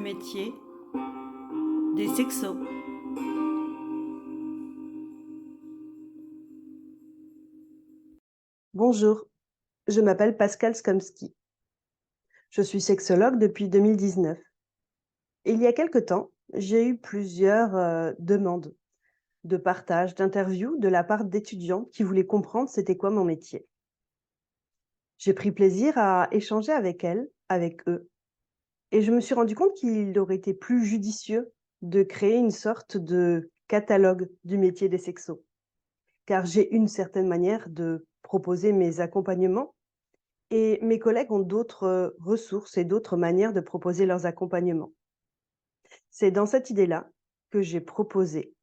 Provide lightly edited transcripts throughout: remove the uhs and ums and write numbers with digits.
métier des sexos. Bonjour, je m'appelle Pascal Skomski. Je suis sexologue depuis 2019. Et il y a quelque temps, j'ai eu plusieurs demandes de partage, d'interviews de la part d'étudiants qui voulaient comprendre c'était quoi mon métier. J'ai pris plaisir à échanger avec elles, avec eux, et je me suis rendu compte qu'il aurait été plus judicieux de créer une sorte de catalogue du métier des sexos, car j'ai une certaine manière de proposer mes accompagnements. Et mes collègues ont d'autres, ressources et d'autres manières de proposer leurs accompagnements. C'est dans cette idée-là que j'ai proposé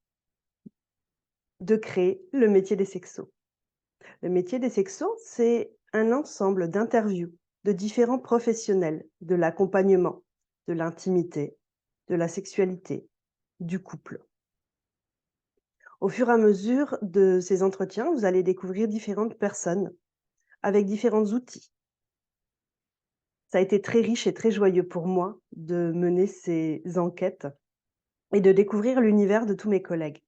de créer le métier des sexos. Le métier des sexos, c'est un ensemble d'interviews de différents professionnels de l'accompagnement, de l'intimité, de la sexualité, du couple. Au fur et à mesure de ces entretiens, vous allez découvrir différentes personnes avec différents outils. Ça a été très riche et très joyeux pour moi de mener ces enquêtes et de découvrir l'univers de tous mes collègues.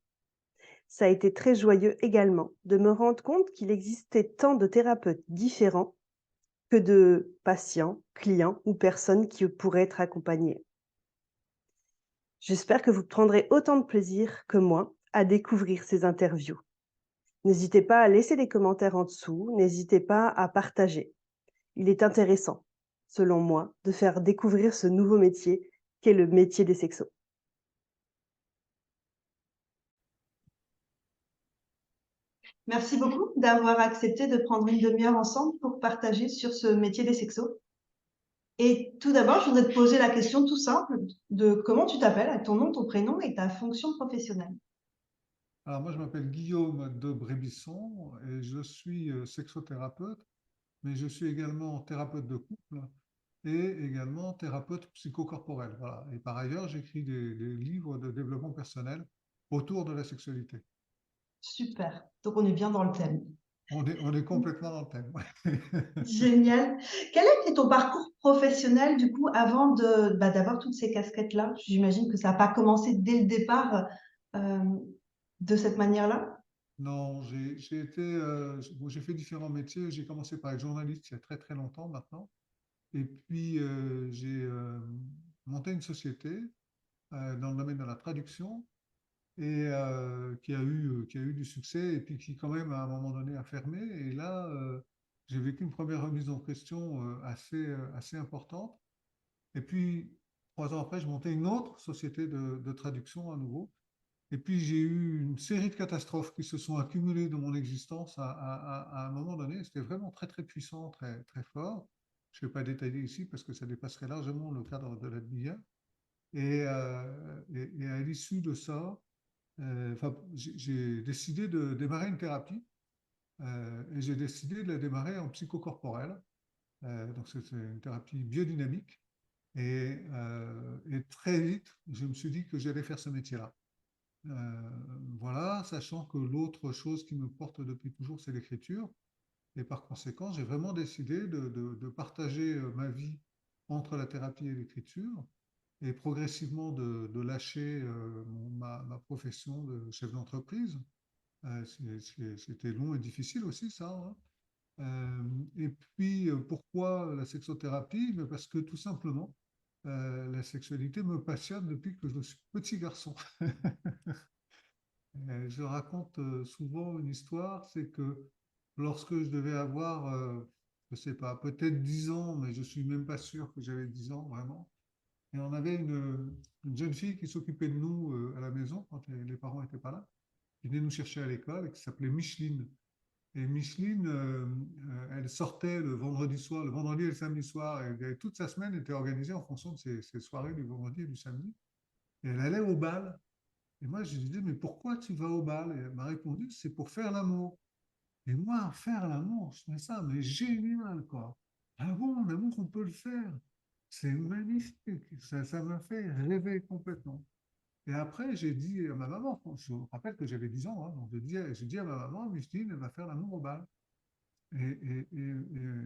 Ça a été très joyeux également de me rendre compte qu'il existait tant de thérapeutes différents que de patients, clients ou personnes qui pourraient être accompagnés. J'espère que vous prendrez autant de plaisir que moi à découvrir ces interviews. N'hésitez pas à laisser des commentaires en dessous, n'hésitez pas à partager. Il est intéressant, selon moi, de faire découvrir ce nouveau métier qu'est le métier des sexos. Merci beaucoup d'avoir accepté de prendre une demi-heure ensemble pour partager sur ce métier des sexos. Et tout d'abord, je voudrais te poser la question tout simple de comment tu t'appelles, avec ton nom, ton prénom et ta fonction professionnelle. Alors moi, je m'appelle Guillaume de Brébisson et je suis sexothérapeute, mais je suis également thérapeute de couple et également thérapeute psychocorporel. Voilà. Et par ailleurs, j'écris des livres de développement personnel autour de la sexualité. Super. Donc on est bien dans le thème. On est complètement dans le thème. Génial. Quel a été ton parcours professionnel du coup avant d'avoir toutes ces casquettes-là? J'imagine que ça n'a pas commencé dès le départ euh, de cette manière-là. Non, j'ai fait différents métiers. J'ai commencé par être journaliste il y a très très longtemps maintenant. Et puis j'ai monté une société dans le domaine de la traduction et qui a eu du succès et puis qui quand même à un moment donné a fermé. Et là, j'ai vécu une première remise en question assez importante. Et puis, 3 ans après, je montais une autre société de traduction à nouveau. Et puis, j'ai eu une série de catastrophes qui se sont accumulées dans mon existence à un moment donné. C'était vraiment très, très puissant, très, très fort. Je ne vais pas détailler ici parce que ça dépasserait largement le cadre de la demi-heure. Et à l'issue de ça, enfin, j'ai décidé de démarrer une thérapie et j'ai décidé de la démarrer en psychocorporel. Donc, c'est une thérapie biodynamique. Et très vite, je me suis dit que j'allais faire ce métier-là. Voilà, sachant que l'autre chose qui me porte depuis toujours, c'est l'écriture. Et par conséquent, j'ai vraiment décidé de partager ma vie entre la thérapie et l'écriture et progressivement de lâcher ma profession de chef d'entreprise. C'était long et difficile aussi, ça, hein. Et puis, pourquoi la sexothérapie? Mais parce que tout simplement, la sexualité me passionne depuis que je suis petit garçon. Je raconte souvent une histoire, c'est que lorsque je devais avoir, je ne sais pas, peut-être 10 ans, mais je ne suis même pas sûr que j'avais 10 ans vraiment. Et on avait une jeune fille qui s'occupait de nous à la maison quand les parents n'étaient pas là, qui venait nous chercher à l'école et qui s'appelait Micheline. Et Micheline, elle sortait le vendredi soir, le vendredi et le samedi soir, et toute sa semaine était organisée en fonction de ses soirées du vendredi et du samedi. Et elle allait au bal. Et moi, je lui disais, mais pourquoi tu vas au bal? Et elle m'a répondu, c'est pour faire l'amour. Et moi, faire l'amour, je trouvais ça mais génial, quoi. Ah bon, l'amour, on peut le faire. C'est magnifique. Ça m'a fait rêver complètement. Et après, j'ai dit à ma maman, je me rappelle que j'avais 10 ans, hein, donc j'ai dit à ma maman, Micheline, elle va faire l'amour au bal. Et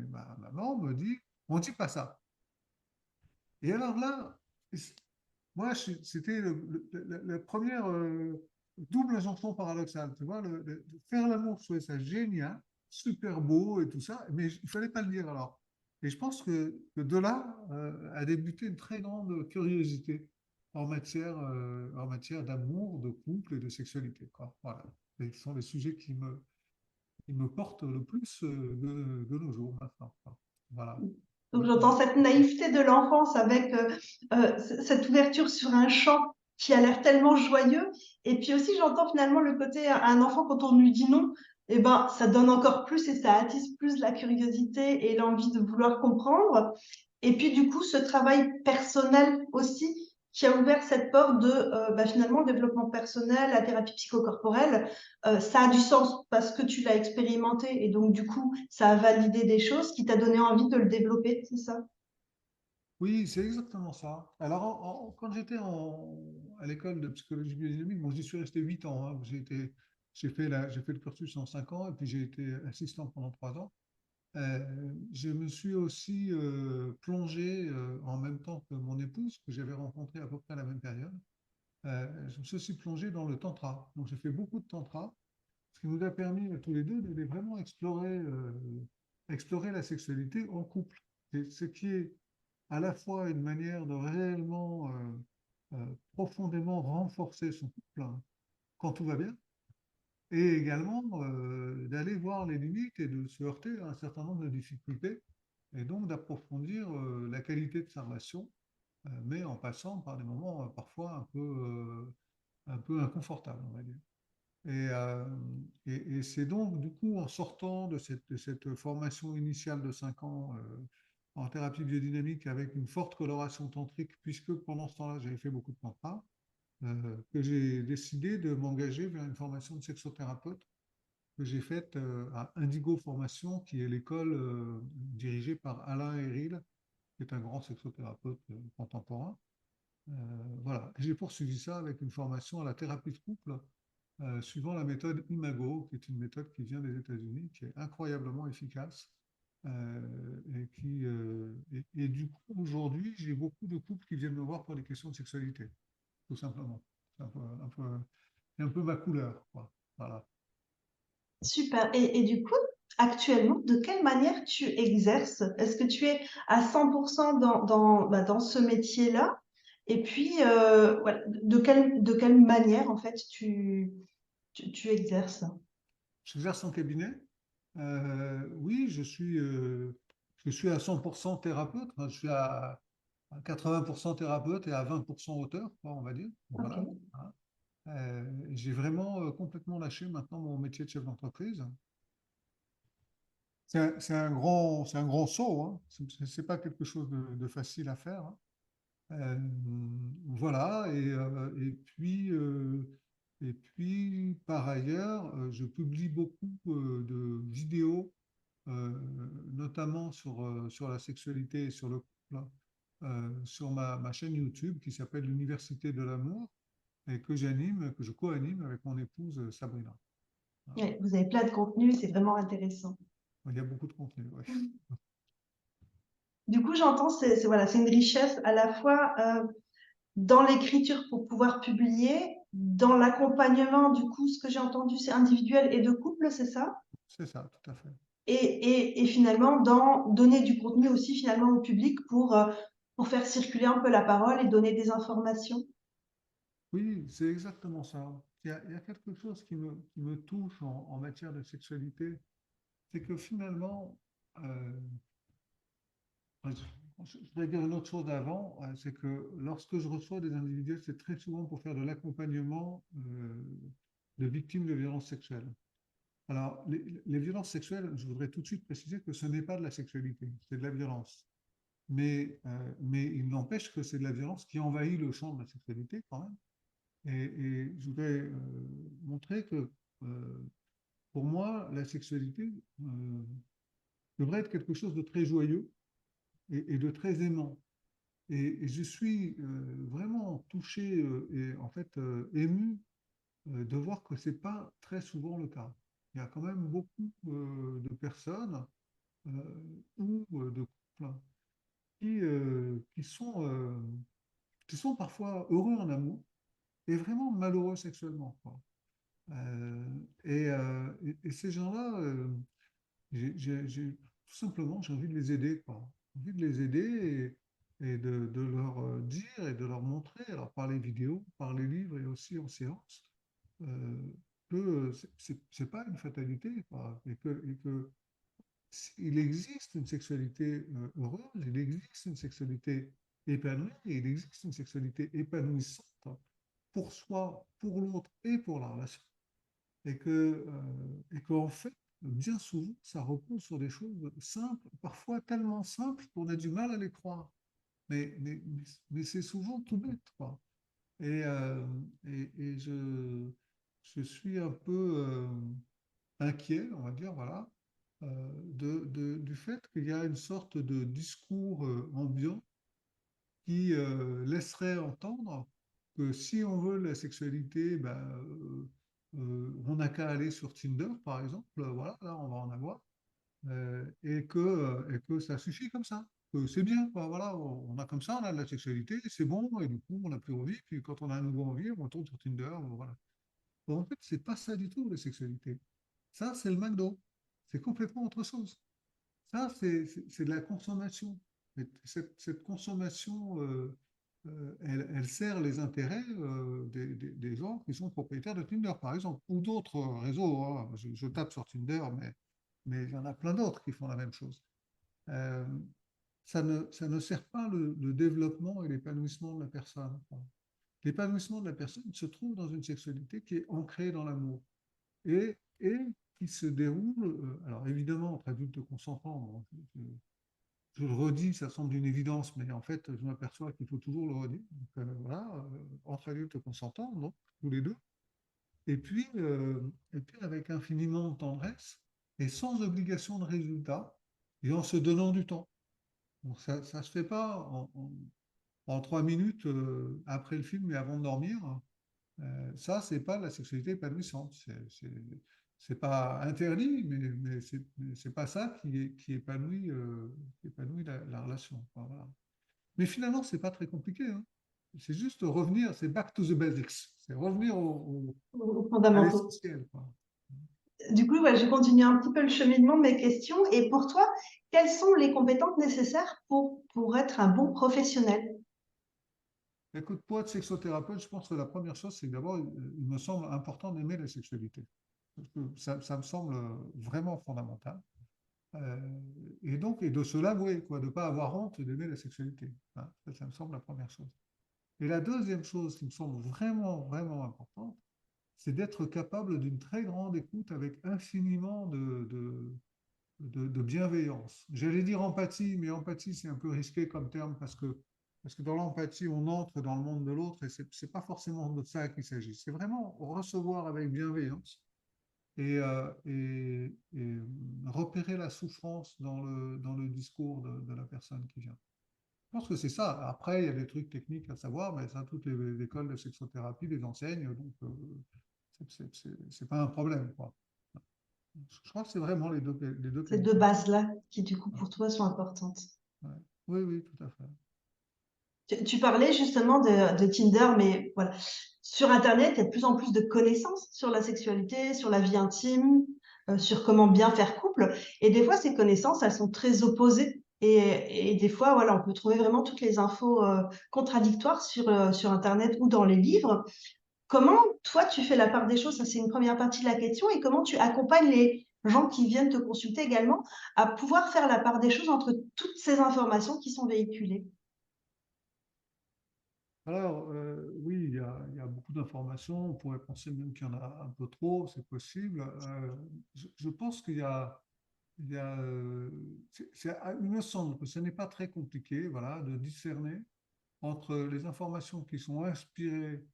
ma maman me dit, on ne dit pas ça. Et alors là, moi, c'était la première double injonction paradoxale. Tu vois, faire l'amour, je trouvais ça génial, super beau et tout ça, mais il fallait pas le dire alors. Et je pense que de là a débuté une très grande curiosité en matière d'amour, de couple et de sexualité, quoi. Voilà. Et ce sont les sujets qui me portent le plus de nos jours maintenant, quoi. Voilà. Donc j'entends cette naïveté de l'enfance avec cette ouverture sur un champ qui a l'air tellement joyeux. Et puis aussi j'entends finalement le côté un enfant quand on lui dit non, eh ben ça donne encore plus et ça attise plus la curiosité et l'envie de vouloir comprendre. Et puis du coup ce travail personnel aussi qui a ouvert cette porte de finalement le développement personnel, la thérapie psychocorporelle, ça a du sens parce que tu l'as expérimenté et donc du coup, ça a validé des choses qui t'a donné envie de le développer, c'est ça? Oui, c'est exactement ça. Alors, quand j'étais à l'école de psychologie biodynamique, bon, j'y suis resté 8 ans, hein. J'ai fait le cursus en 5 ans et puis j'ai été assistant pendant 3 ans. Je me suis aussi plongé en même temps que mon épouse, que j'avais rencontrée à peu près à la même période. Je me suis aussi plongé dans le tantra. Donc, j'ai fait beaucoup de tantra, ce qui nous a permis tous les deux d'aller vraiment explorer la sexualité en couple. Et ce qui est à la fois une manière de réellement profondément renforcer son couple, hein, quand tout va bien, et également d'aller voir les limites et de se heurter à un certain nombre de difficultés, et donc d'approfondir la qualité de sa relation, mais en passant par des moments parfois un peu inconfortables, on va dire. Et, euh, et c'est donc, du coup, en sortant de cette formation initiale de 5 ans en thérapie biodynamique avec une forte coloration tantrique, puisque pendant ce temps-là, j'avais fait beaucoup de tantra, que j'ai décidé de m'engager vers une formation de sexothérapeute que j'ai faite à Indigo Formation, qui est l'école dirigée par Alain Héril, qui est un grand sexothérapeute contemporain. Euh, voilà, j'ai poursuivi ça avec une formation à la thérapie de couple suivant la méthode Imago, qui est une méthode qui vient des États-Unis, qui est incroyablement efficace. Et du coup, aujourd'hui, j'ai beaucoup de couples qui viennent me voir pour des questions de sexualité, tout simplement. C'est un peu ma couleur, quoi. Voilà. Super. Et du coup, actuellement, de quelle manière tu exerces? Est-ce que tu es à 100% dans ce métier-là? Et puis, voilà, de quelle manière, en fait, tu exerces? J'exerce en cabinet. Oui, je suis à 100% thérapeute. Enfin, je suis à 80% thérapeute et à 20% auteur, quoi, on va dire. Ok. Voilà. Hein. J'ai vraiment complètement lâché maintenant mon métier de chef d'entreprise. C'est un grand saut, hein. C'est pas quelque chose de facile à faire, hein. Euh, voilà, et puis par ailleurs, je publie beaucoup de vidéos, euh, notamment sur la sexualité et sur le couple, hein, sur ma chaîne YouTube qui s'appelle l'Université de l'amour et que je co-anime avec mon épouse Sabrina. Voilà. Ouais, vous avez plein de contenus, c'est vraiment intéressant. Il y a beaucoup de contenu, ouais. Du coup, j'entends, voilà, c'est une richesse à la fois dans l'écriture pour pouvoir publier, dans l'accompagnement, du coup, ce que j'ai entendu, c'est individuel et de couple, c'est ça? C'est ça, tout à fait. Et finalement, dans donner du contenu aussi finalement au public pour faire circuler un peu la parole et donner des informations. Oui, c'est exactement ça. Il y a quelque chose qui me touche en matière de sexualité, c'est que finalement, euh, je voudrais dire une autre chose avant, c'est que lorsque je reçois des individus, c'est très souvent pour faire de l'accompagnement de victimes de violences sexuelles. Alors, les violences sexuelles, je voudrais tout de suite préciser que ce n'est pas de la sexualité, c'est de la violence. Mais il n'empêche que c'est de la violence qui envahit le champ de la sexualité quand même. Et je voudrais montrer que pour moi, la sexualité devrait être quelque chose de très joyeux et de très aimant. Et je suis vraiment touché et en fait ému de voir que ce n'est pas très souvent le cas. Il y a quand même beaucoup de personnes ou de couples qui sont qui sont parfois heureux en amour et vraiment malheureux sexuellement, quoi. Euh, et ces gens-là, tout simplement, j'ai envie de les aider, quoi. J'ai envie de les aider et de leur dire et de leur montrer, alors par les vidéos, par les livres et aussi en séance, euh, que c'est pas une fatalité, quoi, et que il existe une sexualité heureuse, il existe une sexualité épanouie, et il existe une sexualité épanouissante pour soi, pour l'autre et pour la relation. Et qu'en fait, bien souvent, ça repose sur des choses simples, parfois tellement simples qu'on a du mal à les croire. Mais c'est souvent tout bête, quoi. Et je suis un peu inquiet, on va dire, voilà, du fait qu'il y a une sorte de discours ambiant qui laisserait entendre que si on veut la sexualité, ben, on n'a qu'à aller sur Tinder, par exemple, voilà, là, on va en avoir, et que ça suffit comme ça, que c'est bien, quoi, voilà, on a comme ça, on a de la sexualité, c'est bon, et du coup, on n'a plus envie, puis quand on a à nouveau envie, on retourne sur Tinder, voilà. Bon, en fait, c'est pas ça du tout, la sexualité. Ça, c'est le McDo. C'est complètement autre chose. Ça, c'est de la consommation. Et cette consommation, elle sert les intérêts des gens qui sont propriétaires de Tinder, par exemple, ou d'autres réseaux, hein. Je tape sur Tinder, mais il y en a plein d'autres qui font la même chose. Euh, ça ne sert pas le développement et l'épanouissement de la personne, quoi. L'épanouissement de la personne se trouve dans une sexualité qui est ancrée dans l'amour et qui se déroule, alors évidemment, entre adultes consentants. Bon, je le redis, ça semble une évidence, mais en fait, je m'aperçois qu'il faut toujours le redire. Donc, voilà, entre adultes consentants, donc, tous les deux. Et puis avec infiniment de tendresse et sans obligation de résultat et en se donnant du temps. Donc, ça ne se fait pas en 3 minutes après le film et avant de dormir. Ça, c'est pas la sexualité épanouissante. C'est pas interdit, mais c'est pas ça qui épanouit la relation, quoi, voilà. Mais finalement, c'est pas très compliqué, hein. C'est juste revenir, c'est back to the basics. C'est revenir Aux à fondamentaux. l'essentiel, quoi. Du coup, ouais, je continue un petit peu le cheminement de mes questions. Et pour toi, quelles sont les compétences nécessaires pour être un bon professionnel? Écoute, pour être sexothérapeute, je pense que la première chose, c'est que d'abord, il me semble important d'aimer la sexualité. Parce que ça me semble vraiment fondamental. Euh, et de se l'avouer, quoi, de ne pas avoir honte d'aimer la sexualité. Hein, ça me semble la première chose. Et la deuxième chose qui me semble vraiment, vraiment importante, c'est d'être capable d'une très grande écoute avec infiniment de bienveillance. J'allais dire empathie, mais empathie, c'est un peu risqué comme terme parce que dans l'empathie, on entre dans le monde de l'autre et c'est pas forcément de ça qu'il s'agit. C'est vraiment recevoir avec bienveillance et repérer la souffrance dans le discours de la personne qui vient. Je pense que c'est ça. Après, il y a des trucs techniques à savoir, mais ça, toutes les écoles de sexothérapie les enseignent, donc c'est pas un problème, quoi. Je crois que c'est vraiment les deux Ces deux qualités. bases-là qui, du coup, Ouais, pour toi, sont importantes. ouais. Oui, oui, tout à fait. Tu parlais justement de Tinder, mais voilà, sur Internet, il y a de plus en plus de connaissances sur la sexualité, sur la vie intime, sur comment bien faire couple. Et des fois, ces connaissances, elles sont très opposées. Et des fois, voilà, on peut trouver vraiment toutes les infos contradictoires sur Internet ou dans les livres. Comment, toi, tu fais la part des choses? Ça, c'est une première partie de la question. Et comment tu accompagnes les gens qui viennent te consulter également à pouvoir faire la part des choses entre toutes ces informations qui sont véhiculées? Alors, oui, il y a beaucoup d'informations. On pourrait penser même qu'il y en a un peu trop, c'est possible. Je pense il me semble que ce n'est pas très compliqué, voilà, de discerner entre les informations qui sont inspirées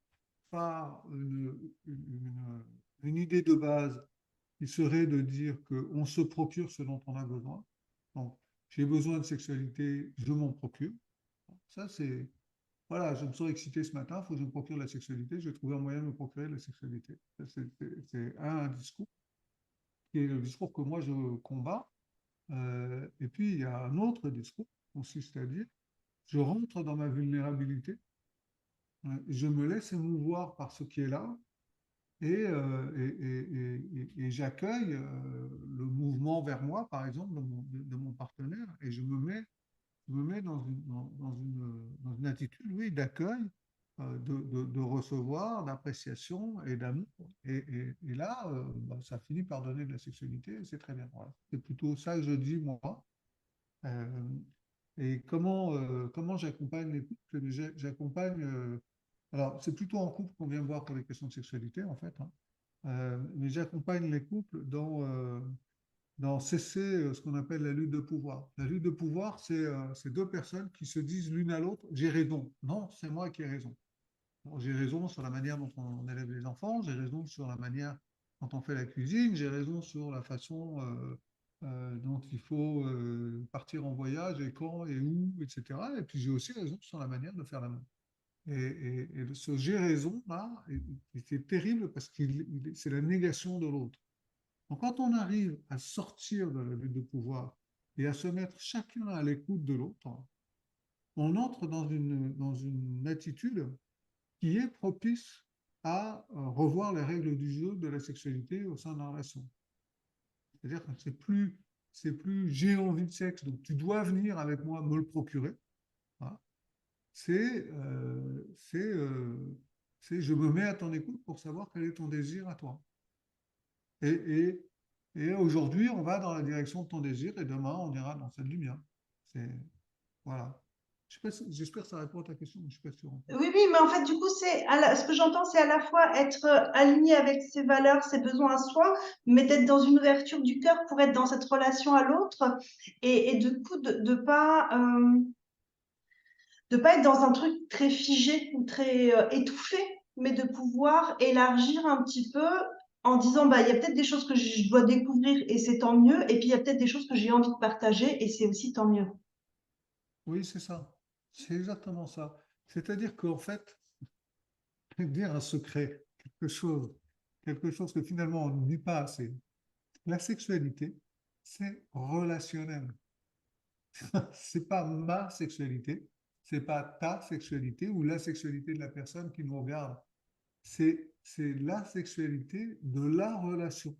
par une idée de base qui serait de dire qu'on se procure ce dont on a besoin. Donc, j'ai besoin de sexualité, je m'en procure. Ça, voilà, je me sens excité ce matin, il faut que je me procure la sexualité, je vais trouver un moyen de me procurer la sexualité. Ça, c'est un discours qui est le discours que moi je combats. Et puis, il y a un autre discours qui consiste à dire, je rentre dans ma vulnérabilité Je me laisse émouvoir par ce qui est là et j'accueille le mouvement vers moi, par exemple, de mon partenaire, et je me mets dans une attitude, oui, d'accueil, de recevoir, d'appréciation et d'amour. Et là, bah, ça finit par donner de la sexualité, et c'est très bien. Voilà. C'est plutôt ça que je dis, moi. Euh, et comment j'accompagne les couples? J'accompagne. Alors, c'est plutôt en couple qu'on vient me voir pour les questions de sexualité, en fait, hein. Mais j'accompagne les couples dans cesser ce qu'on appelle la lutte de pouvoir. La lutte de pouvoir, c'est deux personnes qui se disent l'une à l'autre, j'ai raison. Non, c'est moi qui ai raison. Bon, j'ai raison sur la manière dont on élève les enfants, j'ai raison sur la manière dont on fait la cuisine, j'ai raison sur la façon dont il faut partir en voyage et quand et où, etc. Et puis j'ai aussi raison sur la manière de faire l'amour. Ce j'ai raison là, c'est terrible parce que c'est la négation de l'autre. Donc, quand on arrive à sortir de la lutte de pouvoir et à se mettre chacun à l'écoute de l'autre, on entre dans une attitude qui est propice à revoir les règles du jeu de la sexualité au sein de la relation. C'est-à-dire que c'est plus j'ai envie de sexe, donc tu dois venir avec moi me le procurer. Voilà. C'est je me mets à ton écoute pour savoir quel est ton désir à toi. Et, et, et aujourd'hui, on va dans la direction de ton désir et demain, on ira dans celle du mien. C'est, voilà. J'espère que ça répond à ta question, mais je ne suis pas sûr. Oui, oui, mais en fait, du coup, ce que j'entends, c'est à la fois être aligné avec ses valeurs, ses besoins à soi, mais d'être dans une ouverture du cœur pour être dans cette relation à l'autre et du coup, de pas être dans un truc très figé ou très étouffé, mais de pouvoir élargir un petit peu en disant, bah, il y a peut-être des choses que je dois découvrir et c'est tant mieux, et puis il y a peut-être des choses que j'ai envie de partager et c'est aussi tant mieux. Oui, c'est ça. C'est exactement ça. C'est-à-dire qu'en fait, dire un secret, quelque chose que finalement on ne dit pas assez. La sexualité, c'est relationnel. C'est pas ma sexualité, c'est pas ta sexualité ou la sexualité de la personne qui nous regarde. C'est la sexualité de la relation.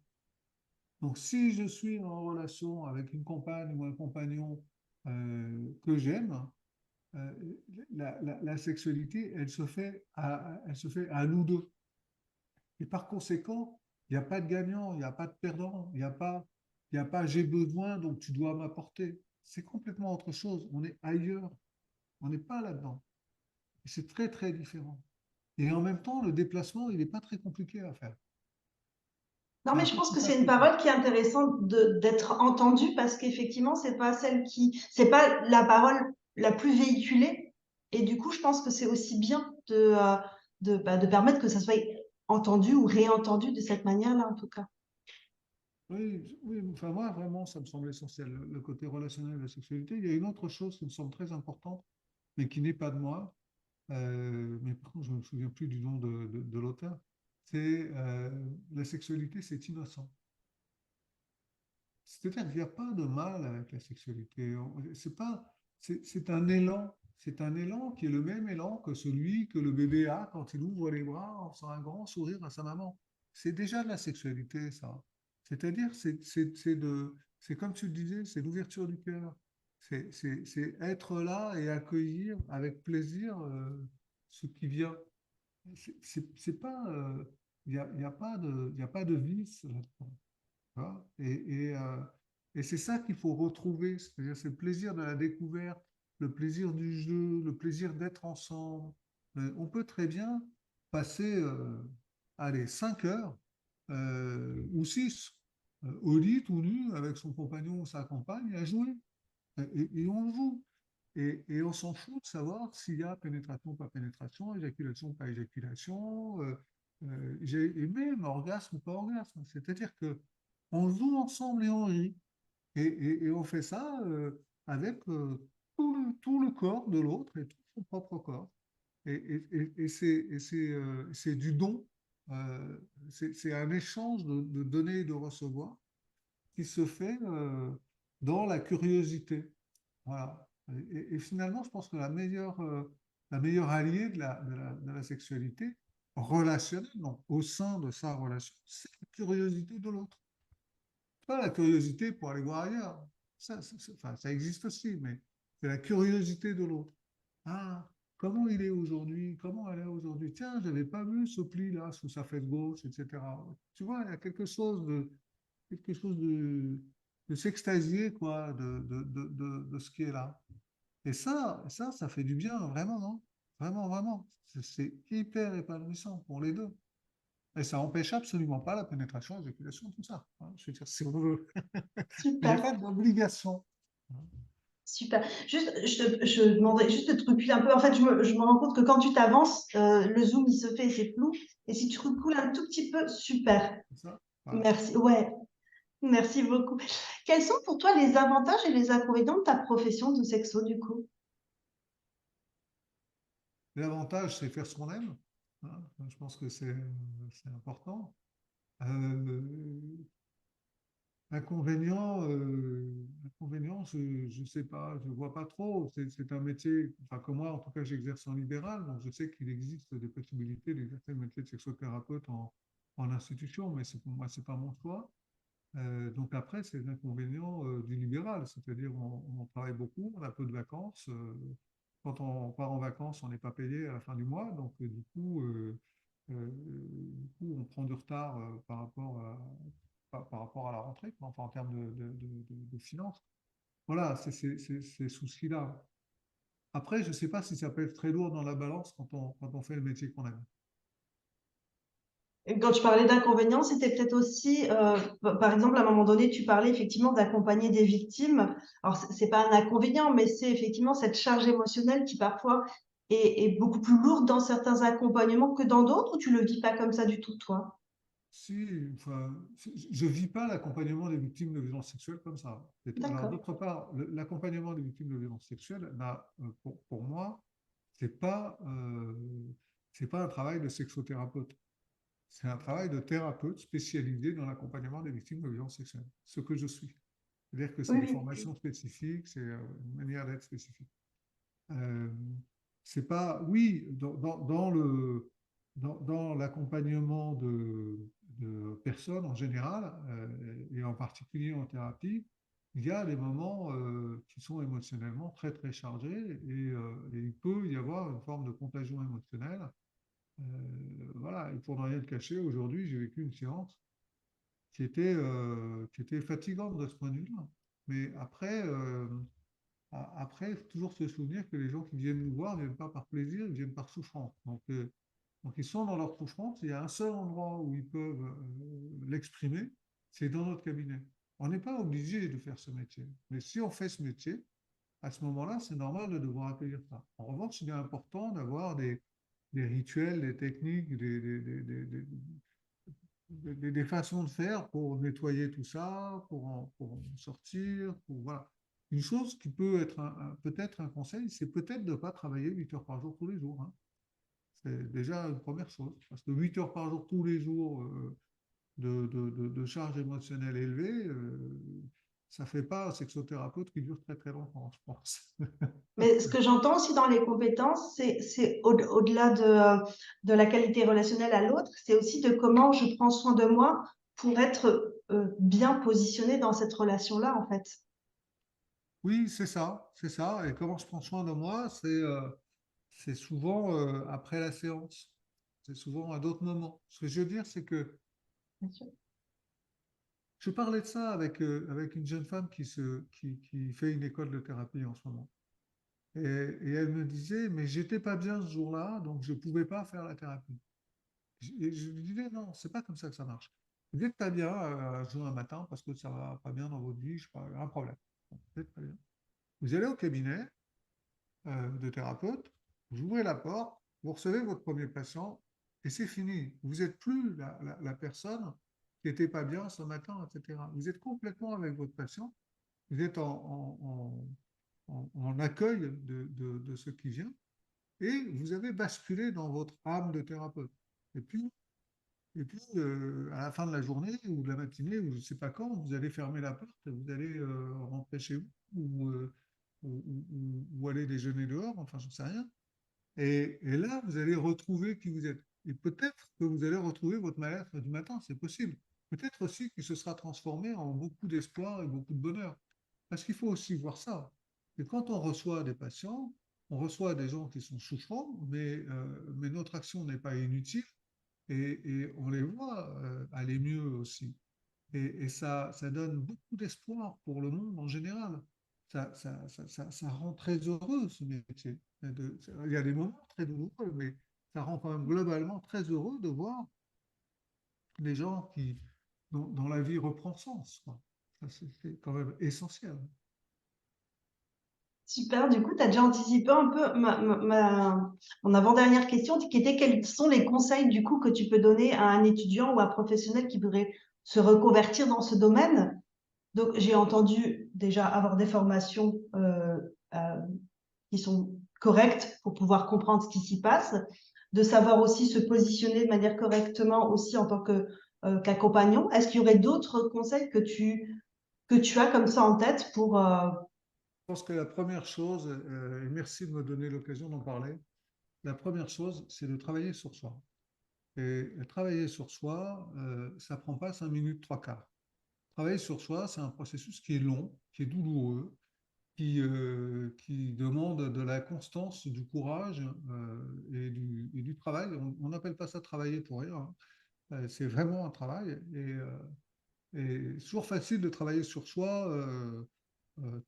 Donc, si je suis en relation avec une compagne ou un compagnon que j'aime, euh, la sexualité, elle se fait à nous deux. Et par conséquent, il n'y a pas de gagnant, il n'y a pas de perdant, il y a pas j'ai besoin, donc tu dois m'apporter. C'est complètement autre chose. On est ailleurs. On n'est pas là-dedans. Et c'est très, très différent. Et en même temps, le déplacement, il n'est pas très compliqué à faire. Non, C'est mais un je peu pense plus que c'est une facile. parole qui est intéressante d'être entendue parce qu'effectivement, c'est pas la parole la plus véhiculée. Et du coup, je pense que c'est aussi bien de permettre que ça soit entendu ou réentendu de cette manière-là, en tout cas. Oui, oui, enfin moi, vraiment, ça me semble essentiel, le côté relationnel de la sexualité. Il y a une autre chose qui me semble très importante, mais qui n'est pas de moi, mais par contre, je ne me souviens plus du nom de l'auteur. C'est la sexualité, c'est innocent. C'est-à-dire qu'il n'y a pas de mal avec la sexualité. C'est pas, c'est un élan qui est le même élan que celui que le bébé a quand il ouvre les bras en faisant un grand sourire à sa maman. C'est déjà de la sexualité, ça. C'est-à-dire, c'est comme tu le disais, c'est l'ouverture du cœur. C'est être là et accueillir avec plaisir ce qui vient. C'est pas, il y a pas il y a pas de vice là-dedans. Hein. Et c'est ça qu'il faut retrouver, c'est-à-dire c'est le plaisir de la découverte, le plaisir du jeu, le plaisir d'être ensemble. On peut très bien passer, allez, 5 heures ou 6 au lit tout nu avec son compagnon ou sa compagne à jouer. Et on joue. Et on s'en fout de savoir s'il y a pénétration, pas pénétration, éjaculation, pas éjaculation, et même orgasme ou pas orgasme. C'est-à-dire que on joue ensemble et on rit. Et on fait ça avec tout le corps de l'autre et tout son propre corps. C'est du don. C'est un échange de donner et de recevoir qui se fait dans la curiosité. Voilà. Et finalement, je pense que la meilleure alliée de la sexualité relationnelle, donc au sein de sa relation, c'est la curiosité de l'autre. Pas la curiosité pour aller voir ailleurs. Enfin, ça existe aussi, mais c'est la curiosité de l'autre. Ah, comment il est aujourd'hui? Comment elle est aujourd'hui? Tiens, je n'avais pas vu ce pli-là sous sa fesse gauche, etc. Tu vois, il y a quelque chose de s'extasier, quoi, de ce qui est là. Et ça fait du bien, vraiment, non? Vraiment, vraiment. C'est hyper épanouissant pour les deux. Et ça n'empêche absolument pas la pénétration, l'éjaculation, tout ça, hein. Je veux dire, si on veut. Il n'y a pas Super. d'obligation. Super. Juste, je demanderais juste de te reculer un peu. En fait, je me rends compte que quand tu t'avances, le zoom, il se fait, c'est flou. Et si tu recules un tout petit peu, super. C'est ça? Voilà. Merci. Ouais, merci beaucoup. Quels sont pour toi les avantages et les inconvénients de ta profession de sexo, du coup? L'avantage, c'est faire ce qu'on aime, hein. Je pense que c'est important. Euh, inconvénient, je ne sais pas, je ne vois pas trop. C'est un métier, enfin, que moi, en tout cas, j'exerce en libéral, donc je sais qu'il existe des possibilités d'exercer le métier de sexothérapeute en institution, mais pour moi, c'est pas mon choix. Donc après, c'est l'inconvénient du libéral, c'est-à-dire on travaille beaucoup, on a peu de vacances. Quand on part en vacances, on n'est pas payé à la fin du mois, donc du coup, on prend du retard par rapport à la rentrée, quoi, enfin, en termes de finances. Voilà, c'est ces soucis-là. Après, je ne sais pas si ça peut être très lourd dans la balance quand on fait le métier qu'on aime. Et quand tu parlais d'inconvénients, c'était peut-être aussi, par exemple, à un moment donné, tu parlais effectivement d'accompagner des victimes. Alors, c'est pas un inconvénient, mais c'est effectivement cette charge émotionnelle qui parfois est beaucoup plus lourde dans certains accompagnements que dans d'autres, ou tu le vis pas comme ça du tout, toi? Si, enfin, je ne vis pas l'accompagnement des victimes de violences sexuelles comme ça. Alors, D'accord. d'autre part, l'accompagnement des victimes de violences sexuelles, pour moi, c'est pas, euh, c'est pas un travail de sexothérapeute. C'est un travail de thérapeute spécialisé dans l'accompagnement des victimes de violences sexuelles. Ce que je suis. C'est-à-dire que c'est Oui, des oui. formations spécifiques, c'est une manière d'être spécifique. Euh, c'est pas, oui, dans l'accompagnement de personnes en général, et en particulier en thérapie, il y a des moments qui sont émotionnellement très très chargés et il peut y avoir une forme de contagion émotionnelle. Euh, voilà, et pour ne rien te cacher, aujourd'hui, j'ai vécu une séance qui était fatigante de ce point de vue-là. Mais après, il faut toujours se souvenir que les gens qui viennent nous voir ne viennent pas par plaisir, ils viennent par souffrance. Donc ils sont dans leur souffrance. Il y a un seul endroit où ils peuvent l'exprimer, c'est dans notre cabinet. On n'est pas obligé de faire ce métier. Mais si on fait ce métier, à ce moment-là, c'est normal de devoir accueillir ça. En revanche, il est important d'avoir des rituels, des techniques, des façons de faire pour nettoyer tout ça, pour en sortir, voilà. Une chose qui peut être peut-être un conseil, c'est peut-être de ne pas travailler 8 heures par jour tous les jours, hein. C'est déjà une première chose. Parce que 8 heures par jour tous les jours de charge émotionnelle élevée, ça ne fait pas un sexothérapeute qui dure très très longtemps, je pense. Mais ce que j'entends aussi dans les compétences, c'est au-delà de la qualité relationnelle à l'autre, c'est aussi de comment je prends soin de moi pour être bien positionnée dans cette relation-là, en fait. Oui, c'est ça, c'est ça. Et comment je prends soin de moi, c'est souvent après la séance. C'est souvent à d'autres moments. Ce que je veux dire, c'est que Bien sûr. je parlais de ça avec une jeune femme qui fait une école de thérapie en ce moment. Et elle me disait, mais j'étais pas bien ce jour-là, donc je ne pouvais pas faire la thérapie. Et je lui disais, non, c'est pas comme ça que ça marche. Vous n'êtes pas bien un jour, un matin, parce que ça va pas bien dans votre vie, je sais pas, un problème. Vous êtes pas bien. Vous allez au cabinet de thérapeute, vous ouvrez la porte, vous recevez votre premier patient, et c'est fini. Vous n'êtes plus la personne qui n'était pas bien ce matin, etc. Vous êtes complètement avec votre patient, vous êtes en accueil de ce qui vient, et vous avez basculé dans votre âme de thérapeute. Et puis, à la fin de la journée ou de la matinée, ou je ne sais pas quand, vous allez fermer la porte, vous allez rentrer chez vous ou aller déjeuner dehors, enfin, j'en sais rien. Et là, vous allez retrouver qui vous êtes. Et peut-être que vous allez retrouver votre mal-être du matin, c'est possible. Peut-être aussi qu'il se sera transformé en beaucoup d'espoir et beaucoup de bonheur. Parce qu'il faut aussi voir ça. Et quand on reçoit des patients, on reçoit des gens qui sont souffrants, mais notre action n'est pas inutile et on les voit aller mieux aussi. Et ça donne beaucoup d'espoir pour le monde en général. Ça rend très heureux ce métier. Il y a des moments très douloureux, mais ça rend quand même globalement très heureux de voir les gens dont la vie reprend sens, quoi. Ça, c'est quand même essentiel. Super, du coup, tu as déjà anticipé un peu mon avant-dernière question, qui était quels sont les conseils du coup que tu peux donner à un étudiant ou à un professionnel qui voudrait se reconvertir dans ce domaine? Donc, j'ai entendu déjà avoir des formations euh, qui sont correctes pour pouvoir comprendre ce qui s'y passe, de savoir aussi se positionner de manière correctement aussi en tant qu'accompagnant. Est-ce qu'il y aurait d'autres conseils que tu as comme ça en tête pour Je pense que la première chose, et merci de me donner l'occasion d'en parler, la première chose, c'est de travailler sur soi. Et travailler sur soi, ça prend pas 5 minutes, trois quarts. Travailler sur soi, c'est un processus qui est long, qui est douloureux, qui demande de la constance, du courage et du travail. On n'appelle pas ça travailler pour rien, hein. C'est vraiment un travail. Et c'est toujours facile de travailler sur soi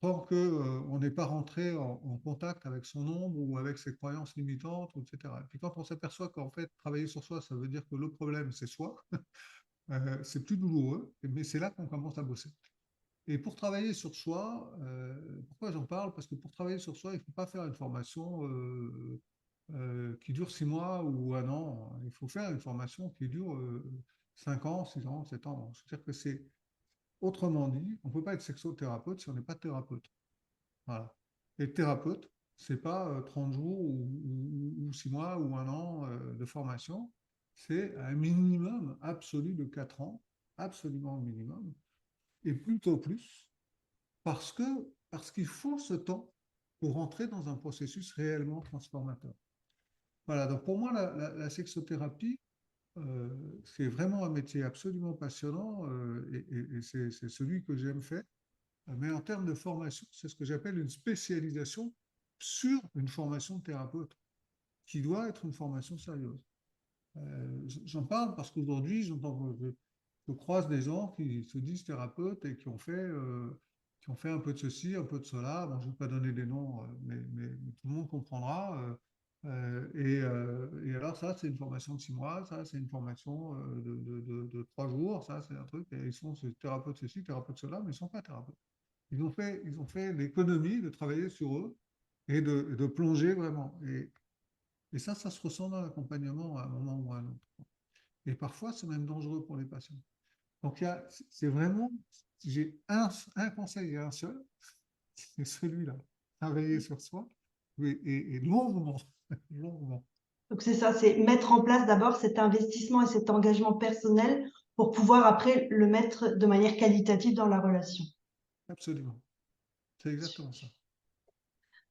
tant qu'on n'est pas rentré en contact avec son ombre ou avec ses croyances limitantes, etc. Et puis quand on s'aperçoit qu'en fait, travailler sur soi, ça veut dire que le problème, c'est soi, c'est plus douloureux, mais c'est là qu'on commence à bosser. Et pour travailler sur soi, pourquoi j'en parle? Parce que pour travailler sur soi, il ne faut pas faire une formation qui dure 6 mois ou un an. Il faut faire une formation qui dure 5 ans, 6 ans, 7 ans. C'est-à-dire que c'est, autrement dit, on ne peut pas être sexothérapeute si on n'est pas thérapeute. Voilà. Et thérapeute, c'est pas 30 jours ou 6 mois ou un an de formation. C'est un minimum absolu de 4 ans, absolument un minimum, et plutôt plus, parce qu'il faut ce temps pour entrer dans un processus réellement transformateur. Voilà, donc pour moi, la sexothérapie, c'est vraiment un métier absolument passionnant et c'est celui que j'aime faire. Mais en termes de formation, c'est ce que j'appelle une spécialisation sur une formation de thérapeute, qui doit être une formation sérieuse. J'en parle parce qu'aujourd'hui, je croise des gens qui se disent thérapeutes et qui ont fait un peu de ceci, un peu de cela. Bon, je ne vais pas donner des noms, mais tout le monde comprendra. Et alors ça, c'est une formation de 6 mois, ça, c'est une formation de 3 jours, ça, c'est un truc. Et ils sont thérapeutes ceci, thérapeutes cela, mais ils ne sont pas thérapeutes. Ils ont fait l'économie de travailler sur eux et de plonger vraiment. Et ça se ressent dans l'accompagnement à un moment ou à un autre. Et parfois, c'est même dangereux pour les patients. Donc, c'est vraiment, si j'ai un conseil et un seul, c'est celui-là. Travailler sur soi et longuement, longuement. donc c'est ça, c'est mettre en place d'abord cet investissement et cet engagement personnel pour pouvoir après le mettre de manière qualitative dans la relation. Absolument. C'est exactement ça.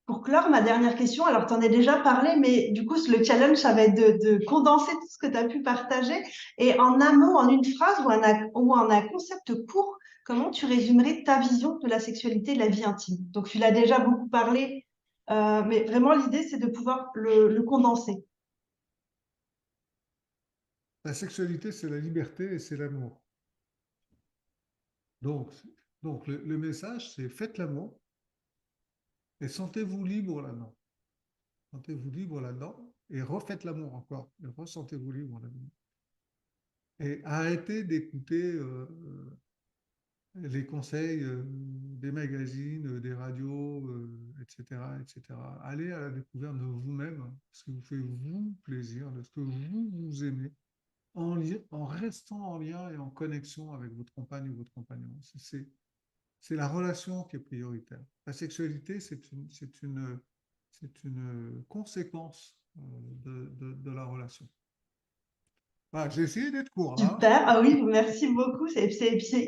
Pour clore, ma dernière question, alors tu en as déjà parlé, mais du coup, le challenge, ça va être de condenser tout ce que tu as pu partager. Et en un mot, en une phrase ou en un concept court, comment tu résumerais ta vision de la sexualité et de la vie intime? Donc, tu l'as déjà beaucoup parlé, mais vraiment, l'idée, c'est de pouvoir le condenser. La sexualité, c'est la liberté et c'est l'amour. Donc, donc le message, c'est faites l'amour et sentez-vous libre là-dedans. Sentez-vous libre là-dedans et refaites l'amour encore. Et ressentez-vous libre là-dedans. Et arrêtez d'écouter les conseils des magazines, des radios, etc., etc. Allez à la découverte de vous-même, ce qui vous fait vous plaisir, de ce que vous aimez, en restant en lien et en connexion avec votre compagne ou votre compagnon. C'est la relation qui est prioritaire. La sexualité, c'est une conséquence de la relation. Voilà, j'ai essayé d'être court là. Super, ah oui, merci beaucoup, c'est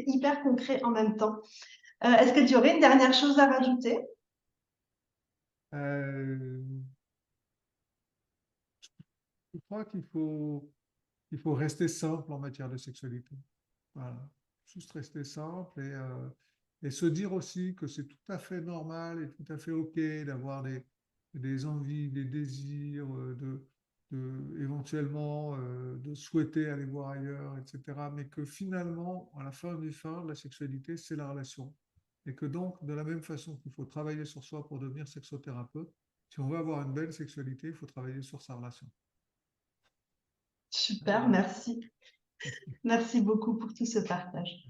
hyper concret en même temps. Est-ce que tu aurais une dernière chose à rajouter? Euh, crois qu'il faut rester simple en matière de sexualité. Voilà. Juste rester simple et se dire aussi que c'est tout à fait normal et tout à fait OK d'avoir des envies, des désirs, éventuellement de souhaiter aller voir ailleurs, etc. Mais que finalement, à la fin du fin, la sexualité, c'est la relation. Et que donc, de la même façon qu'il faut travailler sur soi pour devenir sexothérapeute, si on veut avoir une belle sexualité, il faut travailler sur sa relation. Super, Voilà. merci. Merci beaucoup pour tout ce partage.